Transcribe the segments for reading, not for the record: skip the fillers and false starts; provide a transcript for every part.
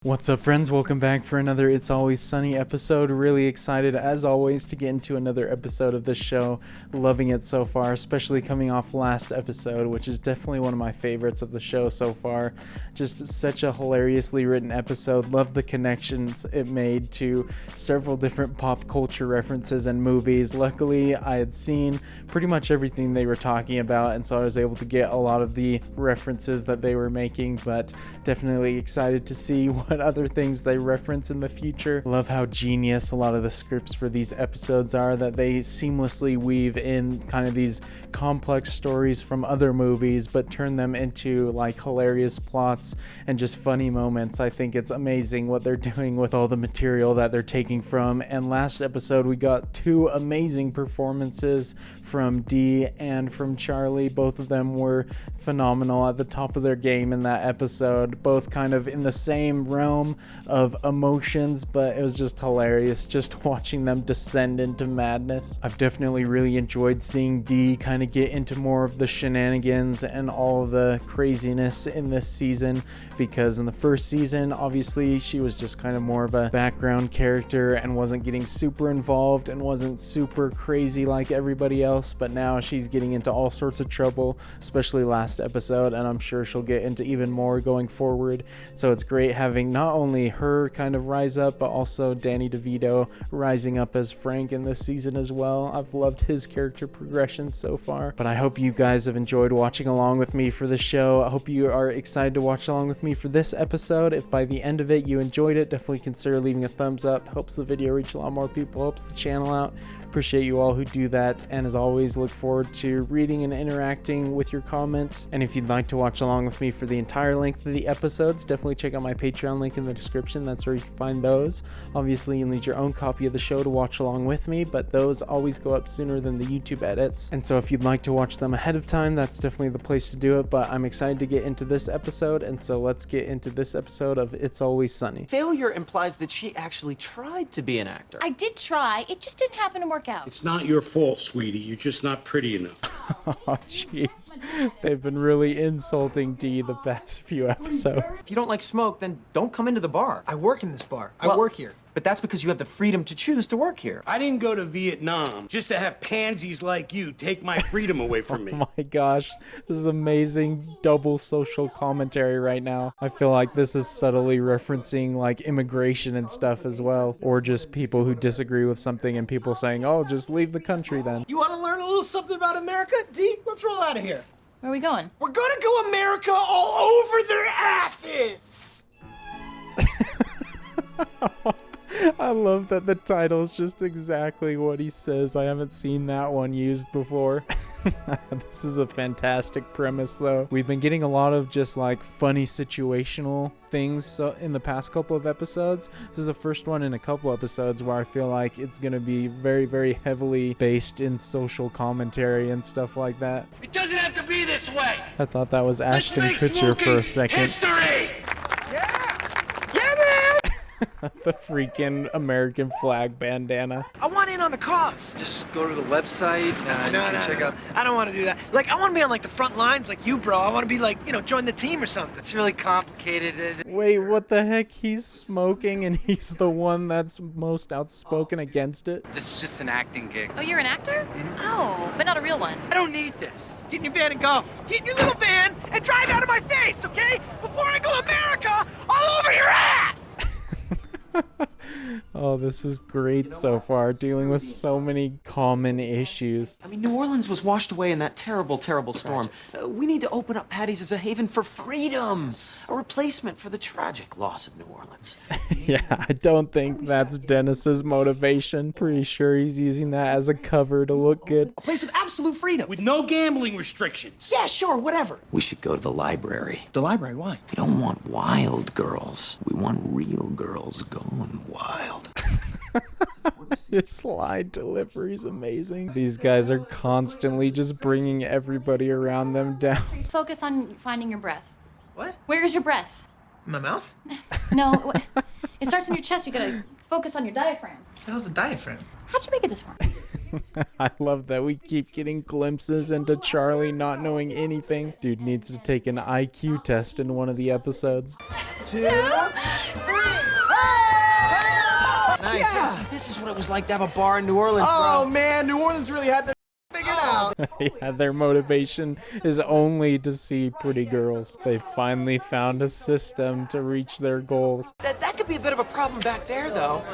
What's up, friends? Welcome back for another It's Always Sunny episode. Really excited, as always, to get into another episode of this show. Loving it so far, especially coming off last episode, which is definitely one of my favorites of the show so far. Just such a hilariously written episode. Love the connections it made to several different pop culture references and movies. Luckily, I had seen pretty much everything they were talking about, and so I was able to get a lot of the references that they were making, but definitely excited to see what other things they reference in the future. Love how genius a lot of the scripts for these episodes are, that they seamlessly weave in kind of these complex stories from other movies but turn them into like hilarious plots and just funny moments. I think it's amazing what they're doing with all the material that they're taking from. And last episode we got two amazing performances from Dee and from Charlie. Both of them were phenomenal, at the top of their game in that episode, both kind of in the same realm of emotions, but it was just hilarious just watching them descend into madness. I've definitely really enjoyed seeing Dee kind of get into more of the shenanigans and all the craziness in this season, because in the first season obviously she was just kind of more of a background character and wasn't getting super involved and wasn't super crazy like everybody else, but now she's getting into all sorts of trouble, especially last episode, and I'm sure she'll get into even more going forward. So it's great having not only her kind of rise up, but also Danny DeVito rising up as Frank in this season as well. I've loved his character progression so far, but I hope you guys have enjoyed watching along with me for the show. I hope you are excited to watch along with me for this episode. If by the end of it you enjoyed it, definitely consider leaving a thumbs up. Helps the video reach a lot more people, helps the channel out. Appreciate you all who do that, and as always, look forward to reading and interacting with your comments. And if you'd like to watch along with me for the entire length of the episodes, definitely check out my Patreon link in the description. That's where you can find those. Obviously, you need your own copy of the show to watch along with me, but those always go up sooner than the YouTube edits. And so if you'd like to watch them ahead of time, that's definitely the place to do it. But I'm excited to get into this episode, and so let's get into this episode of It's Always Sunny. Failure implies that she actually tried to be an actor. I did try. It just didn't happen to work out. It's not your fault, sweetie. You're just not pretty enough. Oh, jeez. They've been really insulting Dee the past few episodes. If you don't like smoke, then don't come into the bar. I work in this bar. I Well, work here. But that's because you have the freedom to choose to work here. I didn't go to Vietnam just to have pansies like you take my freedom away from me. Oh my gosh, this is amazing double social commentary right now. I feel like this is subtly referencing like immigration and stuff as well, or just people who disagree with something and people saying, oh, just leave the country then. You want to learn a little something about America? D, let's roll out of here. Where are we going? We're gonna go America all over their asses. I love that the title is just exactly what he says. I haven't seen that one used before. This is a fantastic premise, though. We've been getting a lot of just like funny situational things in the past couple of episodes. This is the first one in a couple episodes where I feel like it's going to be very, very heavily based in social commentary and stuff like that. It doesn't have to be this way. I thought that was Ashton Let's make Kutcher for smoking a second. history. The freaking American flag bandana. I want in on the cause. Just go to the website and you can check out. I don't want to do that. Like, I want to be on like the front lines like you, bro. I want to be like, join the team or something. It's really complicated. Wait, what the heck? He's smoking and he's the one that's most outspoken against it? This is just an acting gig. Oh, you're an actor? Oh, but not a real one. I don't need this. Get in your van and go. Get in your little van and drive out of my face, okay? Before I go America all over your ass. Oh, this is great so far, dealing with so many common issues. I mean, New Orleans was washed away in that terrible, terrible storm. We need to open up Patty's as a haven for freedom. A replacement for the tragic loss of New Orleans. Yeah, I don't think that's Dennis's motivation. Pretty sure he's using that as a cover to look good. A place with absolute freedom. With no gambling restrictions. Yeah, sure, whatever. We should go to the library. The library, why? We don't want wild girls. We want real girls going wild. His slide delivery is amazing. These guys are constantly just bringing everybody around them down. Focus on finding your breath. What? Where is your breath? In my mouth? No, it starts in your chest. We gotta focus on your diaphragm. That was a diaphragm. How'd you make it this far? I love that we keep getting glimpses into Charlie not knowing anything. Dude needs to take an IQ test in one of the episodes. Nice. Yeah. See, this is what it was like to have a bar in New Orleans, Oh, bro. man, New Orleans really had their figured out. Yeah, their motivation is only to see pretty girls. They finally found a system to reach their goals. That could be a bit of a problem back there, though.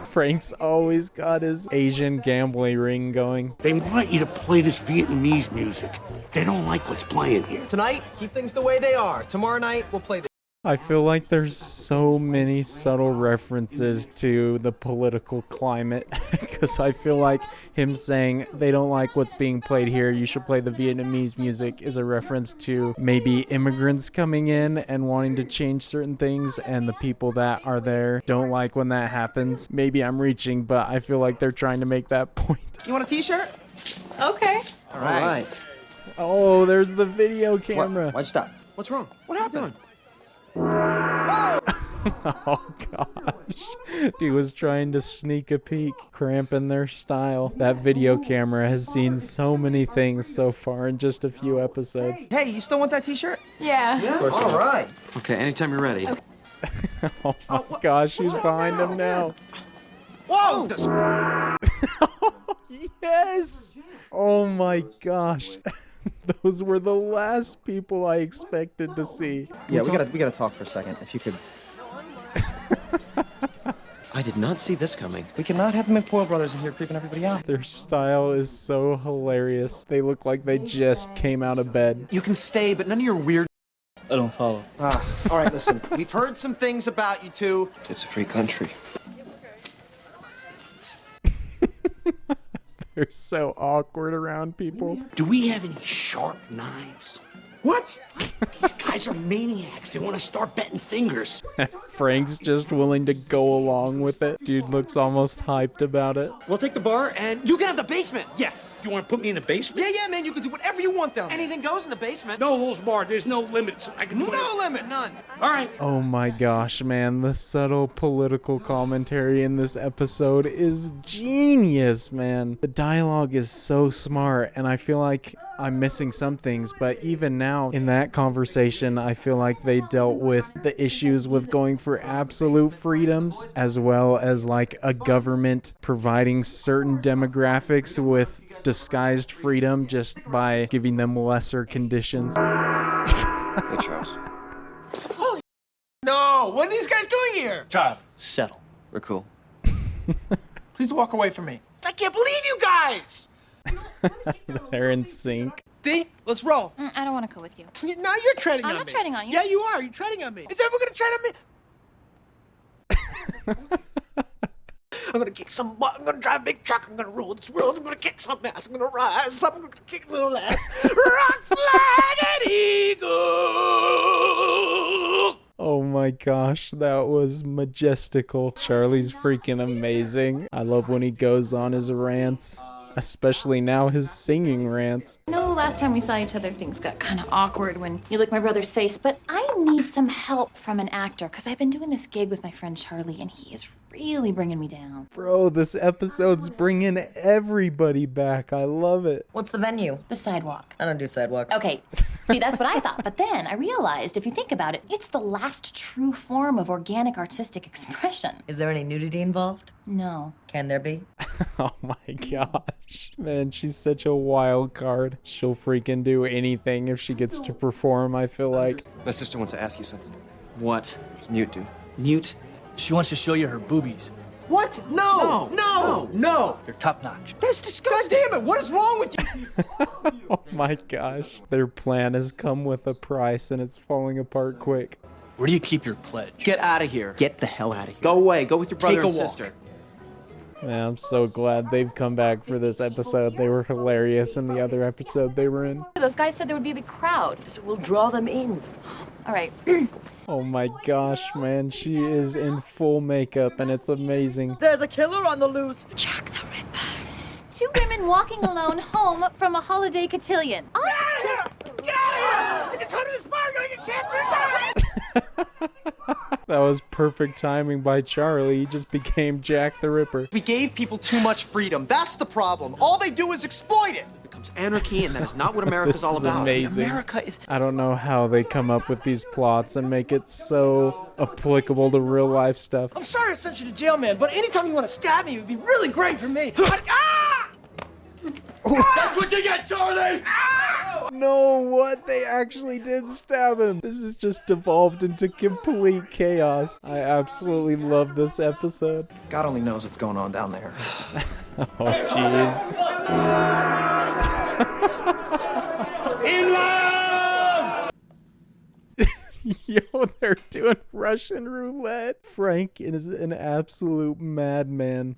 Frank's always got his Asian gambling ring going. They want you to play this Vietnamese music. They don't like what's playing here. Tonight, keep things the way they are. Tomorrow night, we'll play the... I feel like there's so many subtle references to the political climate because I feel like him saying they don't like what's being played here, you should play the Vietnamese music, is a reference to maybe immigrants coming in and wanting to change certain things, and the people that are there don't like when that happens. Maybe I'm reaching, but I feel like they're trying to make that point. You want a t-shirt? Okay. All right. Oh, there's the video camera. Why'd you stop? What's wrong? What happened? Oh gosh. He was trying to sneak a peek, cramping their style. That video camera has seen so many things so far in just a few episodes. Hey, you still want that t-shirt? Yeah. All right. Okay, anytime you're ready. Oh my gosh, he's behind him now. Whoa! Yes! Oh my gosh. Those were the last people I expected to see. Yeah, we gotta talk for a second. If you could, I did not see this coming. we cannot have the McPoyle brothers in here creeping everybody out. Their style is so hilarious. They look like they just came out of bed. You can stay, but none of your weird... I don't follow. All right, listen. We've heard some things about you two. It's a free country. They're so awkward around people. Do we have any sharp knives? What? These guys are maniacs. They want to start betting fingers. Frank's just willing to go along with it. Dude looks almost hyped about it. We'll take the bar and... You can have the basement. Yes. You want to put me in the basement? Yeah, man, you can do whatever you want down there. Anything goes in the basement. No holes barred. There's no limits. I can do No it. limits. None. All right. Oh my gosh, man. The subtle political commentary in this episode is genius, man. The dialogue is so smart, and I feel like I'm missing some things, but even now in that conversation, I feel like they dealt with the issues with going for absolute freedoms, as well as like a government providing certain demographics with disguised freedom just by giving them lesser conditions. Hey, Charles. No, what are these guys doing here? Charlie, settle. We're cool. Please walk away from me. I can't believe you guys! They're in sync. D, let's roll. I don't want to go with you. Now you're treading on me. I'm not treading on you. Yeah, you are. You're treading on me. Is everyone gonna tread on me? I'm gonna kick some butt. I'm gonna drive a big truck. I'm gonna rule this world. I'm gonna kick some ass. I'm gonna rise up. I'm gonna kick a little ass. Rock, flag, and eagle. Oh my gosh, that was majestical. Charlie's freaking amazing. I love when he goes on his rants, especially now his singing rants. I know last time we saw each other, things got kind of awkward when you licked my brother's face, but I need some help from an actor because I've been doing this gig with my friend Charlie, and he is really bringing me down. Bro, this episode's bringing everybody back. I love it. What's the venue? The sidewalk. I don't do sidewalks. Okay, see, that's what I thought. But then I realized, if you think about it, it's the last true form of organic artistic expression. Is there any nudity involved? No. Can there be? Oh my gosh. Man, she's such a wild card. She'll freaking do anything if she gets to perform, I feel like. My sister wants to ask you something. What? Just mute, dude. Mute. She wants to show you her boobies. What? No. No. They're top notch. That's disgusting. God damn it. What is wrong with you? Oh my gosh. Their plan has come with a price and it's falling apart quick. Where do you keep your pledge? Get out of here. Get the hell out of here. Go away. Go with your brother Take a and walk. sister. Man, I'm so glad they've come back for this episode. They were hilarious in the other episode they were in. Those guys said there would be a big crowd. So we'll draw them in. All right. Oh my gosh, man. She is in full makeup and it's amazing. There's a killer on the loose. Jack the Ripper. Two women walking alone home from a holiday cotillion. Get out of here! If you come to this bar, you're gonna get cancer and die! That was perfect timing by Charlie. He just became Jack the Ripper. We gave people too much freedom. That's the problem. All they do is exploit it. It becomes anarchy, and that is not what America's This all is about. amazing. America is... I don't know how they come up with these plots and make it so applicable to real life stuff. I'm sorry I sent you to jail, man, but anytime you want to stab me, it would be really great for me. Ah! That's what you get, Charlie! No, what? They actually did stab him. This has just devolved into complete chaos. I absolutely love this episode. God only knows what's going on down there. Oh, jeez. Yo, they're doing Russian roulette. Frank is an absolute madman.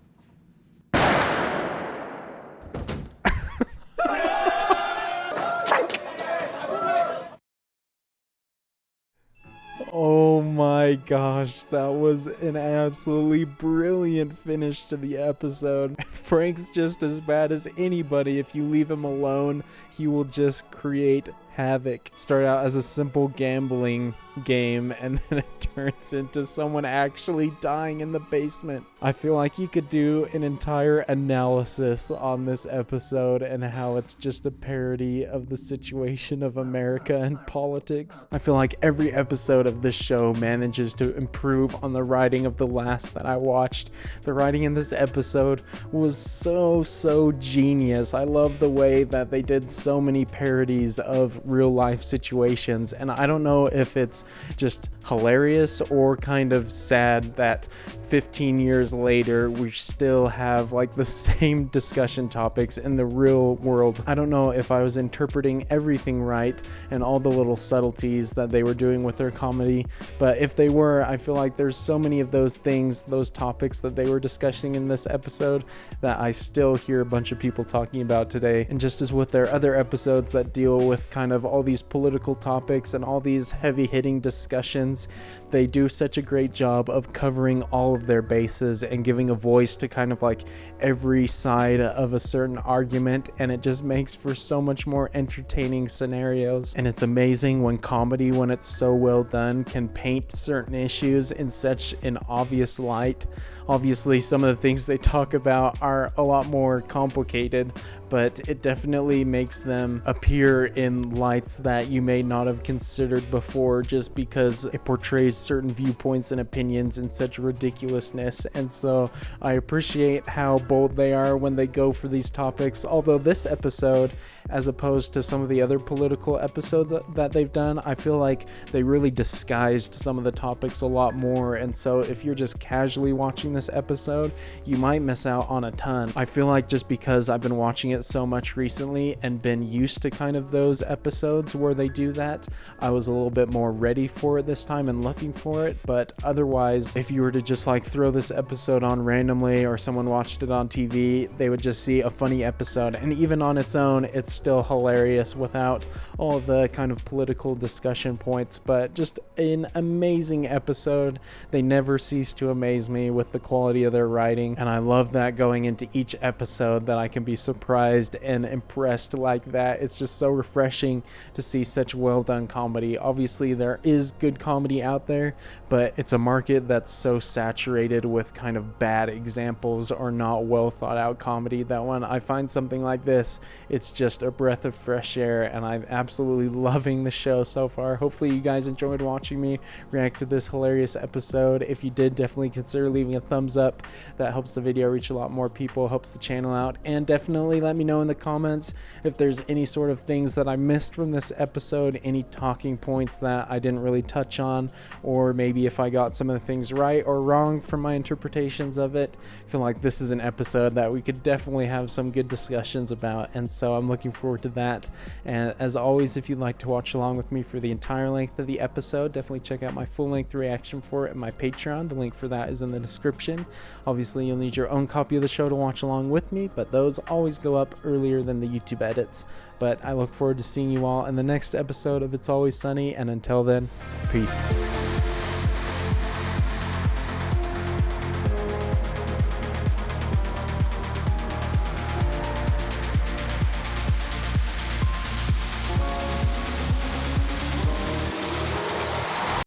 Oh my gosh, that was an absolutely brilliant finish to the episode. Frank's just as bad as anybody. If you leave him alone, he will just create havoc. Start out as a simple gambling game, and then it turns into someone actually dying in the basement. I feel like you could do an entire analysis on this episode and how it's just a parody of the situation of America and politics. I feel like every episode of this show manages to improve on the writing of the last that I watched. The writing in this episode was so genius. I love the way that they did so many parodies of real life situations, and I don't know if it's just hilarious or kind of sad that 15 years later we still have like the same discussion topics in the real world. I don't know if I was interpreting everything right and all the little subtleties that they were doing with their comedy, but if they were, I feel like there's so many of those things, those topics that they were discussing in this episode that I still hear a bunch of people talking about today. And just as with their other episodes that deal with kind of all these political topics and all these heavy hitting discussions, they do such a great job of covering all of their bases and giving a voice to kind of like every side of a certain argument, and it just makes for so much more entertaining scenarios. And it's amazing when comedy, when it's so well done, can paint certain issues in such an obvious light. Obviously, some of the things they talk about are a lot more complicated, but it definitely makes them appear in lights that you may not have considered before, just because it portrays certain viewpoints and opinions in such ridiculousness. And so I appreciate how bold they are when they go for these topics. Although this episode, as opposed to some of the other political episodes that they've done, I feel like they really disguised some of the topics a lot more. And so if you're just casually watching this episode, you might miss out on a ton. I feel like just because I've been watching it so much recently and been used to kind of those episodes where they do that, I was a little bit more ready for it this time and looking for it. But otherwise, if you were to just like throw this episode on randomly, or someone watched it on TV, they would just see a funny episode, and even on its own, it's still hilarious without all the kind of political discussion points. But just an amazing episode. They never cease to amaze me with the quality of their writing, and I love that going into each episode, that I can be surprised and impressed like that. It's just so refreshing to see such well done comedy. Obviously there is good comedy out there, but it's a market that's so saturated with kind of bad examples or not well thought out comedy that when I find something like this, it's just a breath of fresh air, and I'm absolutely loving the show so far. Hopefully you guys enjoyed watching me react to this hilarious episode. If you did, definitely consider leaving a thumbs up. That helps the video reach a lot more people, helps the channel out, and definitely let me know in the comments if there's any sort of things that I missed from this episode, any talking points that I didn't really touch on, or maybe if I got some of the things right or wrong from my interpretations of it. I feel like this is an episode that we could definitely have some good discussions about, and so I'm looking forward to that. And as always, if you'd like to watch along with me for the entire length of the episode, definitely check out my full-length reaction for it and my Patreon. The link for that is in the description. Obviously, you'll need your own copy of the show to watch along with me, but those always go up earlier than the YouTube edits. But I look forward to seeing you all in the next episode of It's Always Sunny, and until then, peace.